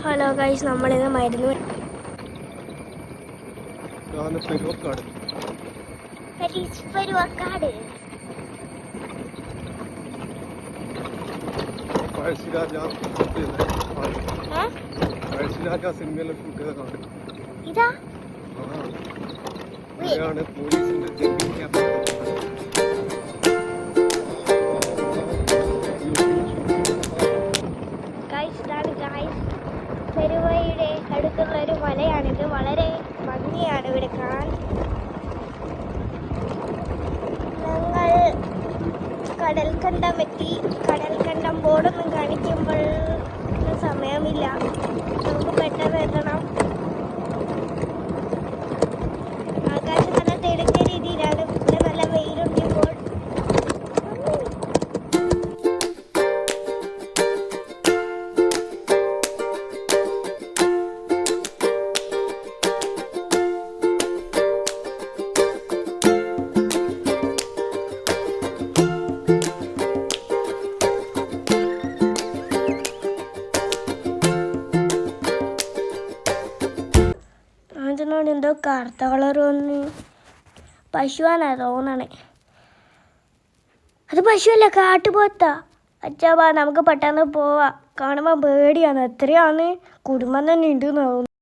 Hello guys, നമ്മളിന്ന് മരുന്ന് ഇതാ പെരുവഴിയുടെ അടുത്തുള്ള ഒരു മലയാണിത്. വളരെ ഭംഗിയാണ് ഇവിടെ കാണാൻ. ഞങ്ങൾ കടൽക്കണ്ടം എത്തി. കടൽക്കണ്ടം ബോർഡൊന്നും കാണിക്കുമ്പോൾ സമയമില്ല, നമുക്ക് പെട്ടെന്ന് എത്തണം. ആകാശം നല്ല തെളിഞ്ഞ രീതിയിലാണ്. ഇവിടെ നല്ല വെയിലുണ്ട് ഇപ്പോൾ. അതിനോട് എന്തോ കറുത്ത കളർ വന്ന് പശുവാനാ തോന്നണേ. അത് പശുവല്ല, കാട്ടുപോത്താ. അച്ഛാ വാ, നമുക്ക് പെട്ടെന്ന് പോവാം. കാണുമ്പോൾ പേടിയാണ്. എത്രയാണ് കുടുംബം തന്നെ ഉണ്ട് തോന്നുന്നു.